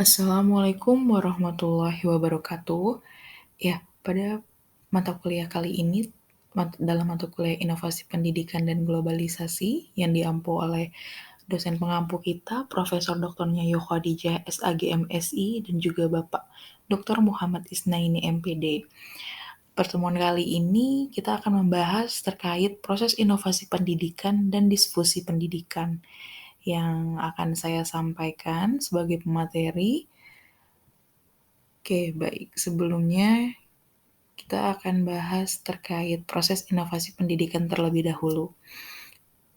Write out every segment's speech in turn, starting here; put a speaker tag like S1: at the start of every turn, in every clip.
S1: Assalamualaikum warahmatullahi wabarakatuh. Ya, pada mata kuliah kali ini, dalam mata kuliah Inovasi Pendidikan dan Globalisasi yang diampu oleh dosen pengampu kita, Profesor Dr. Nyoyo Khadijah SAG MSI, dan juga Bapak Dr. Muhammad Isnaini MPD. Pertemuan kali ini kita akan membahas terkait proses inovasi pendidikan dan diskusi pendidikan yang akan saya sampaikan sebagai pemateri. Oke, baik. Sebelumnya kita akan bahas terkait proses inovasi pendidikan terlebih dahulu.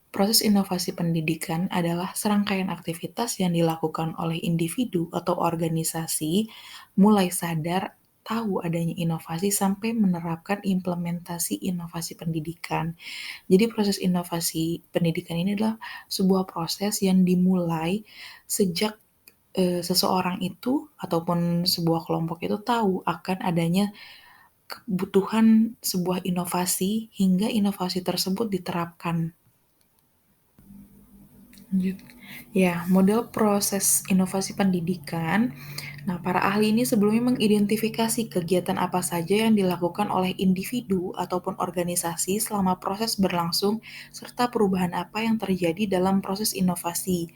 S1: Proses inovasi pendidikan adalah serangkaian aktivitas yang dilakukan oleh individu atau organisasi mulai sadar tahu adanya inovasi sampai menerapkan implementasi inovasi pendidikan. Jadi proses inovasi pendidikan ini adalah sebuah proses yang dimulai sejak seseorang itu ataupun sebuah kelompok itu tahu akan adanya kebutuhan sebuah inovasi hingga inovasi tersebut diterapkan. Lanjut. Ya, model proses inovasi pendidikan. Nah, para ahli ini sebelumnya mengidentifikasi kegiatan apa saja yang dilakukan oleh individu ataupun organisasi selama proses berlangsung, serta perubahan apa yang terjadi dalam proses inovasi.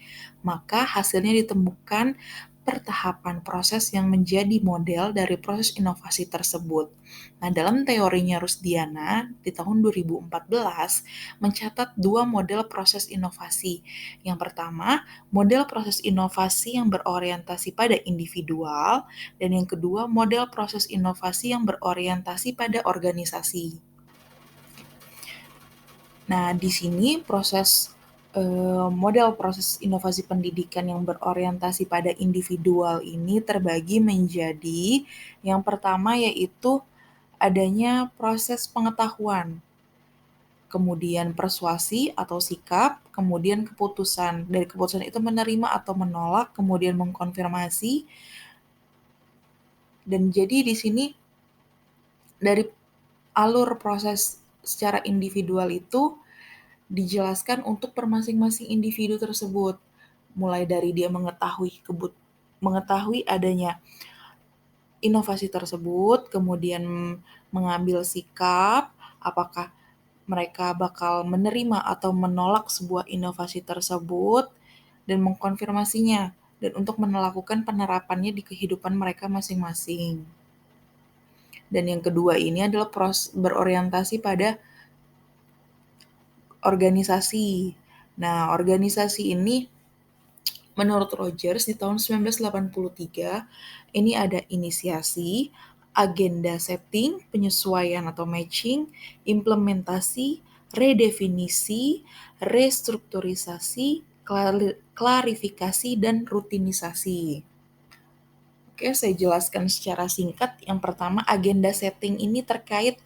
S1: Maka hasilnya ditemukan pertahapan proses yang menjadi model dari proses inovasi tersebut. Nah, dalam teorinya Rusdiana di tahun 2014 mencatat dua model proses inovasi. Yang pertama, model proses inovasi yang berorientasi pada individual, dan yang kedua, model proses inovasi yang berorientasi pada organisasi. Nah, di sini model proses inovasi pendidikan yang berorientasi pada individual ini terbagi menjadi yang pertama yaitu adanya proses pengetahuan, kemudian persuasi atau sikap, kemudian keputusan. Dari keputusan itu menerima atau menolak, kemudian mengkonfirmasi. Dan jadi di sini dari alur proses secara individual itu dijelaskan untuk per masing-masing individu tersebut. Mulai dari dia mengetahui adanya inovasi tersebut, kemudian mengambil sikap, apakah mereka bakal menerima atau menolak sebuah inovasi tersebut, dan mengkonfirmasinya, dan untuk melakukan penerapannya di kehidupan mereka masing-masing. Dan yang kedua ini adalah berorientasi pada organisasi. Nah, organisasi ini menurut Rogers di tahun 1983 ini ada inisiasi, agenda setting, penyesuaian atau matching, implementasi, redefinisi, restrukturisasi, klarifikasi, dan rutinisasi. Oke, saya jelaskan secara singkat. Yang pertama, agenda setting ini terkait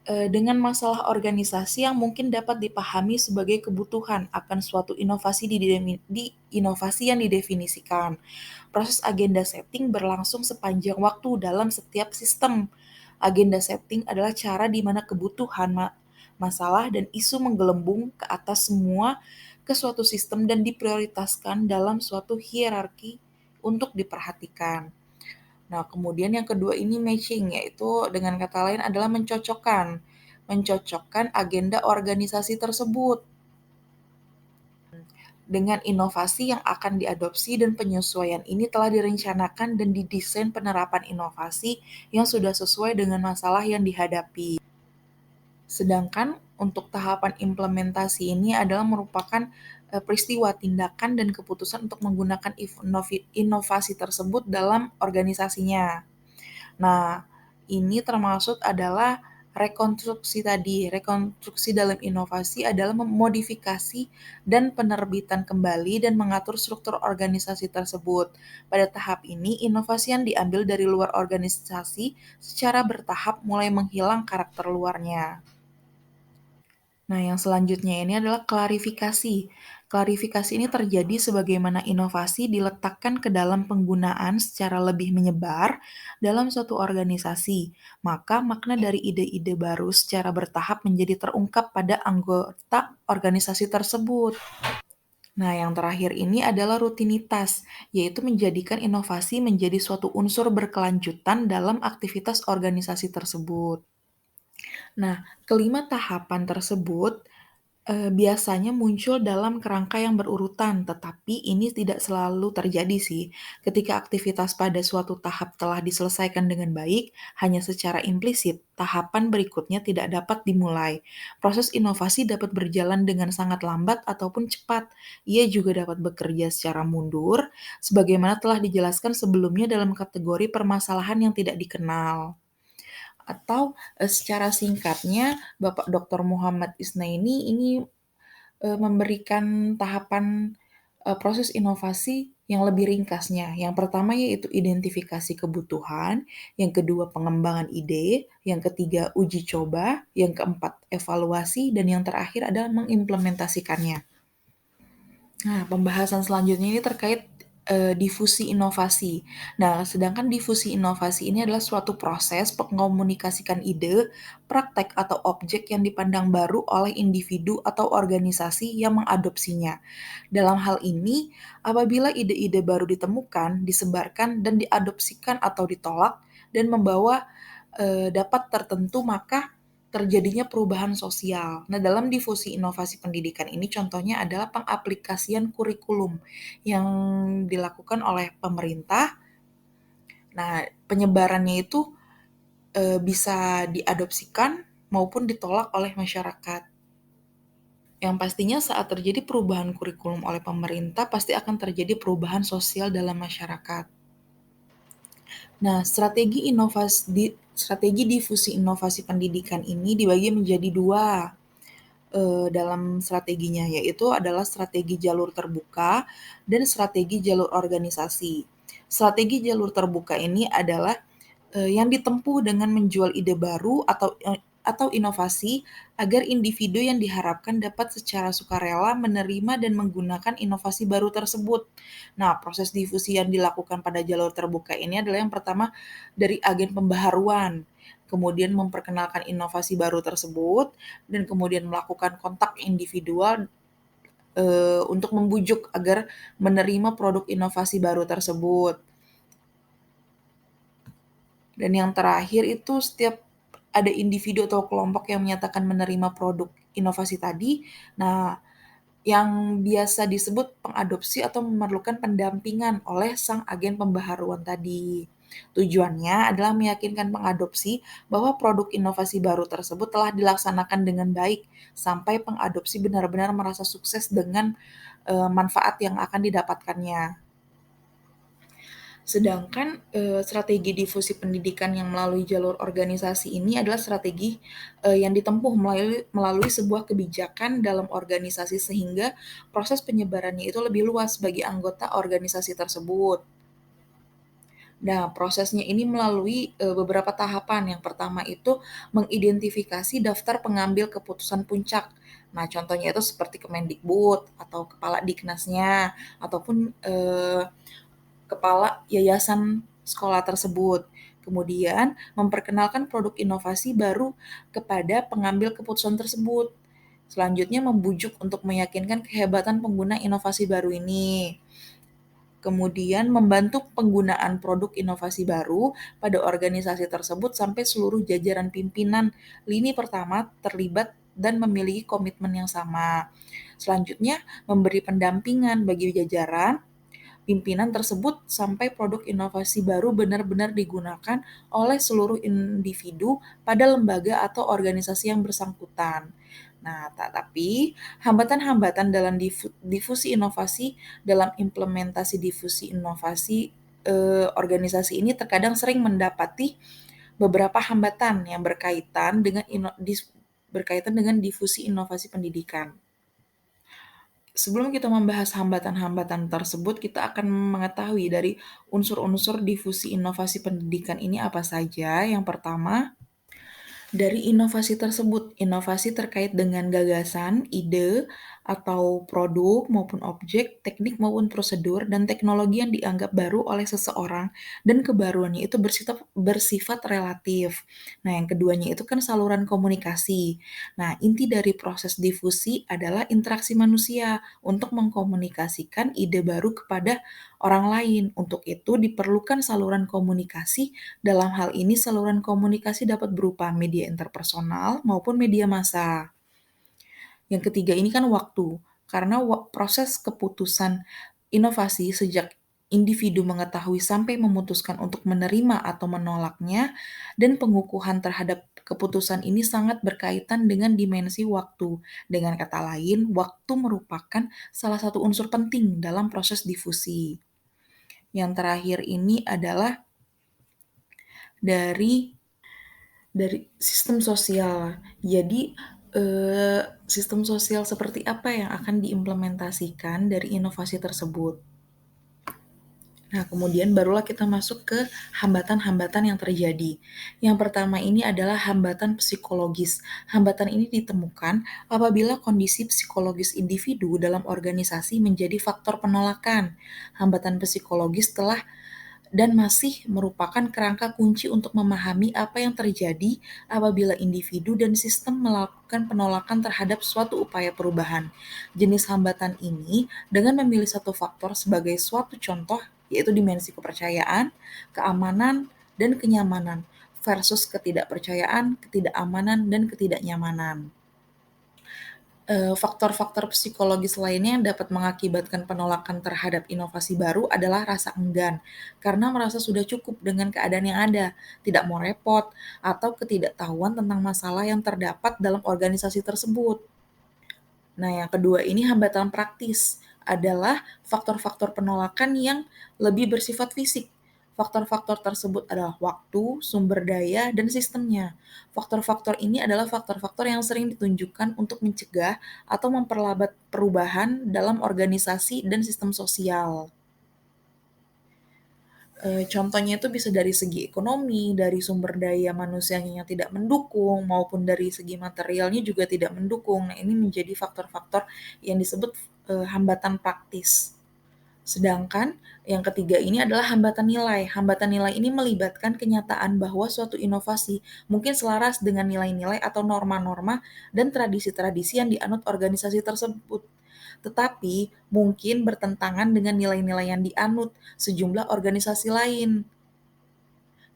S1: dengan masalah organisasi yang mungkin dapat dipahami sebagai kebutuhan akan suatu inovasi di inovasi yang didefinisikan. Proses agenda setting berlangsung sepanjang waktu dalam setiap sistem. Agenda setting adalah cara di mana kebutuhan, masalah, dan isu menggelembung ke atas semua ke suatu sistem dan diprioritaskan dalam suatu hierarki untuk diperhatikan. Nah, kemudian yang kedua ini matching, yaitu dengan kata lain adalah mencocokkan agenda organisasi tersebut dengan inovasi yang akan diadopsi, dan penyesuaian ini telah direncanakan dan didesain penerapan inovasi yang sudah sesuai dengan masalah yang dihadapi. Sedangkan untuk tahapan implementasi ini adalah merupakan peristiwa tindakan dan keputusan untuk menggunakan inovasi tersebut dalam organisasinya. Nah, ini termasuk adalah rekonstruksi tadi. Rekonstruksi dalam inovasi adalah memodifikasi dan penerbitan kembali dan mengatur struktur organisasi tersebut. Pada tahap ini, inovasi yang diambil dari luar organisasi secara bertahap mulai menghilang karakter luarnya. Nah, yang selanjutnya ini adalah klarifikasi. Klarifikasi ini terjadi sebagaimana inovasi diletakkan ke dalam penggunaan secara lebih menyebar dalam suatu organisasi. Maka makna dari ide-ide baru secara bertahap menjadi terungkap pada anggota organisasi tersebut. Nah, yang terakhir ini adalah rutinitas, yaitu menjadikan inovasi menjadi suatu unsur berkelanjutan dalam aktivitas organisasi tersebut. Nah, kelima tahapan tersebut biasanya muncul dalam kerangka yang berurutan, tetapi ini tidak selalu terjadi sih. Ketika aktivitas pada suatu tahap telah diselesaikan dengan baik, hanya secara implisit, tahapan berikutnya tidak dapat dimulai. Proses inovasi dapat berjalan dengan sangat lambat ataupun cepat. Ia juga dapat bekerja secara mundur, sebagaimana telah dijelaskan sebelumnya dalam kategori permasalahan yang tidak dikenal. Atau secara singkatnya, Bapak Dr. Muhammad Isnaini ini memberikan tahapan, proses inovasi yang lebih ringkasnya. Yang pertama yaitu identifikasi kebutuhan, yang kedua pengembangan ide, yang ketiga uji coba, yang keempat evaluasi, dan yang terakhir adalah mengimplementasikannya. Nah, pembahasan selanjutnya ini terkait difusi inovasi. Nah, sedangkan difusi inovasi ini adalah suatu proses mengomunikasikan ide, praktek atau objek yang dipandang baru oleh individu atau organisasi yang mengadopsinya. Dalam hal ini, apabila ide-ide baru ditemukan, disebarkan, dan diadopsikan atau ditolak, dan membawa dapat tertentu, maka terjadinya perubahan sosial. Nah, dalam difusi inovasi pendidikan ini contohnya adalah pengaplikasian kurikulum yang dilakukan oleh pemerintah. Nah, penyebarannya itu bisa diadopsikan maupun ditolak oleh masyarakat. Yang pastinya saat terjadi perubahan kurikulum oleh pemerintah, pasti akan terjadi perubahan sosial dalam masyarakat. Nah, strategi difusi inovasi pendidikan ini dibagi menjadi dua dalam strateginya, yaitu adalah strategi jalur terbuka dan strategi jalur organisasi. Strategi jalur terbuka ini adalah yang ditempuh dengan menjual ide baru atau inovasi agar individu yang diharapkan dapat secara sukarela menerima dan menggunakan inovasi baru tersebut. Nah, proses difusi yang dilakukan pada jalur terbuka ini adalah yang pertama dari agen pembaharuan, kemudian memperkenalkan inovasi baru tersebut, dan kemudian melakukan kontak individual untuk membujuk agar menerima produk inovasi baru tersebut. Dan yang terakhir itu setiap ada individu atau kelompok yang menyatakan menerima produk inovasi tadi, nah yang biasa disebut pengadopsi atau memerlukan pendampingan oleh sang agen pembaharuan tadi. Tujuannya adalah meyakinkan pengadopsi bahwa produk inovasi baru tersebut telah dilaksanakan dengan baik sampai pengadopsi benar-benar merasa sukses dengan manfaat yang akan didapatkannya. Sedangkan, strategi difusi pendidikan yang melalui jalur organisasi ini adalah strategi, yang ditempuh melalui sebuah kebijakan dalam organisasi sehingga proses penyebarannya itu lebih luas bagi anggota organisasi tersebut. Nah, prosesnya ini melalui, beberapa tahapan. Yang pertama itu mengidentifikasi daftar pengambil keputusan puncak. Nah, contohnya itu seperti Kemendikbud atau kepala Diknasnya ataupun, kepala yayasan sekolah tersebut. Kemudian, memperkenalkan produk inovasi baru kepada pengambil keputusan tersebut. Selanjutnya, membujuk untuk meyakinkan kehebatan pengguna inovasi baru ini. Kemudian, membantu penggunaan produk inovasi baru pada organisasi tersebut sampai seluruh jajaran pimpinan lini pertama terlibat dan memiliki komitmen yang sama. Selanjutnya, memberi pendampingan bagi jajaran pimpinan tersebut sampai produk inovasi baru benar-benar digunakan oleh seluruh individu pada lembaga atau organisasi yang bersangkutan. Nah, tapi hambatan-hambatan dalam difusi inovasi, dalam implementasi difusi inovasi organisasi ini terkadang sering mendapati beberapa hambatan yang berkaitan dengan difusi inovasi pendidikan. Sebelum kita membahas hambatan-hambatan tersebut, kita akan mengetahui dari unsur-unsur difusi inovasi pendidikan ini apa saja. Yang pertama, dari inovasi tersebut, inovasi terkait dengan gagasan, ide, atau produk maupun objek, teknik maupun prosedur, dan teknologi yang dianggap baru oleh seseorang dan kebaruannya itu bersifat relatif. Nah, yang keduanya itu kan saluran komunikasi. Nah, inti dari proses difusi adalah interaksi manusia untuk mengkomunikasikan ide baru kepada orang lain. Untuk itu diperlukan saluran komunikasi. Dalam hal ini saluran komunikasi dapat berupa media interpersonal maupun media massa. Yang ketiga ini kan waktu, karena proses keputusan inovasi sejak individu mengetahui sampai memutuskan untuk menerima atau menolaknya, dan pengukuhan terhadap keputusan ini sangat berkaitan dengan dimensi waktu. Dengan kata lain, waktu merupakan salah satu unsur penting dalam proses difusi. Yang terakhir ini adalah dari sistem sosial. Jadi, sistem sosial seperti apa yang akan diimplementasikan dari inovasi tersebut. Nah, kemudian barulah kita masuk ke hambatan-hambatan yang terjadi. Yang pertama ini adalah hambatan psikologis. Hambatan ini ditemukan apabila kondisi psikologis individu dalam organisasi menjadi faktor penolakan. Hambatan psikologis telah dan masih merupakan kerangka kunci untuk memahami apa yang terjadi apabila individu dan sistem melakukan penolakan terhadap suatu upaya perubahan. Jenis hambatan ini dengan memilih satu faktor sebagai suatu contoh, yaitu dimensi kepercayaan, keamanan, dan kenyamanan versus ketidakpercayaan, ketidakamanan, dan ketidaknyamanan. Faktor-faktor psikologis lainnya yang dapat mengakibatkan penolakan terhadap inovasi baru adalah rasa enggan, karena merasa sudah cukup dengan keadaan yang ada, tidak mau repot, atau ketidaktahuan tentang masalah yang terdapat dalam organisasi tersebut. Nah, yang kedua ini hambatan praktis adalah faktor-faktor penolakan yang lebih bersifat fisik. Faktor-faktor tersebut adalah waktu, sumber daya, dan sistemnya. Faktor-faktor ini adalah faktor-faktor yang sering ditunjukkan untuk mencegah atau memperlambat perubahan dalam organisasi dan sistem sosial. Contohnya itu bisa dari segi ekonomi, dari sumber daya manusianya yang tidak mendukung, maupun dari segi materialnya juga tidak mendukung. Nah, ini menjadi faktor-faktor yang disebut hambatan praktis. Sedangkan yang ketiga ini adalah hambatan nilai. Hambatan nilai ini melibatkan kenyataan bahwa suatu inovasi mungkin selaras dengan nilai-nilai atau norma-norma dan tradisi-tradisi yang dianut organisasi tersebut, tetapi mungkin bertentangan dengan nilai-nilai yang dianut sejumlah organisasi lain.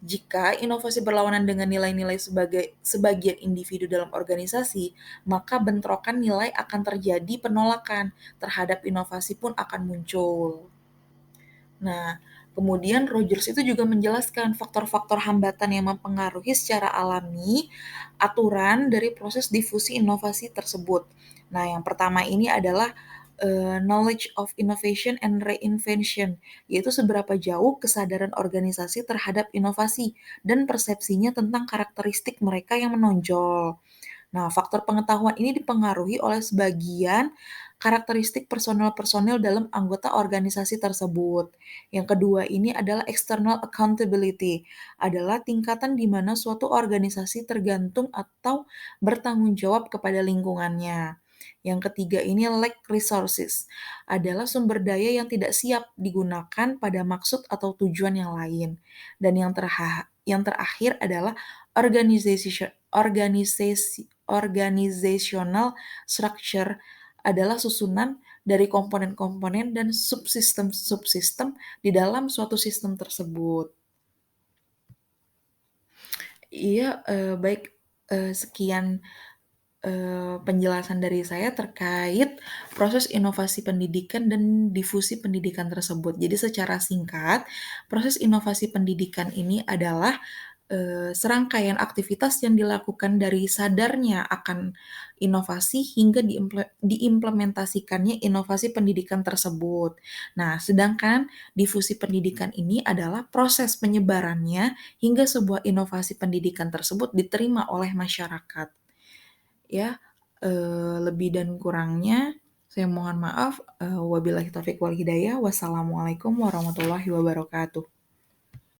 S1: Jika inovasi berlawanan dengan nilai-nilai sebagian individu dalam organisasi, maka bentrokan nilai akan terjadi, penolakan terhadap inovasi pun akan muncul. Nah, kemudian Rogers itu juga menjelaskan faktor-faktor hambatan yang mempengaruhi secara alami aturan dari proses difusi inovasi tersebut. Nah, yang pertama ini adalah knowledge of innovation and reinvention, yaitu seberapa jauh kesadaran organisasi terhadap inovasi dan persepsinya tentang karakteristik mereka yang menonjol. Nah, faktor pengetahuan ini dipengaruhi oleh sebagian karakteristik personel-personel dalam anggota organisasi tersebut. Yang kedua ini adalah external accountability, adalah tingkatan di mana suatu organisasi tergantung atau bertanggung jawab kepada lingkungannya. Yang ketiga ini lack resources, adalah sumber daya yang tidak siap digunakan pada maksud atau tujuan yang lain. Dan yang terakhir adalah organizational structure, adalah susunan dari komponen-komponen dan subsistem-subsistem di dalam suatu sistem tersebut. Iya, baik, sekian penjelasan dari saya terkait proses inovasi pendidikan dan difusi pendidikan tersebut. Jadi secara singkat, proses inovasi pendidikan ini adalah serangkaian aktivitas yang dilakukan dari sadarnya akan inovasi hingga diimplementasikannya inovasi pendidikan tersebut. Nah, sedangkan difusi pendidikan ini adalah proses penyebarannya hingga sebuah inovasi pendidikan tersebut diterima oleh masyarakat. Ya, lebih dan kurangnya saya mohon maaf. Wabillahi taufiq wal hidayah. Wassalamualaikum warahmatullahi wabarakatuh.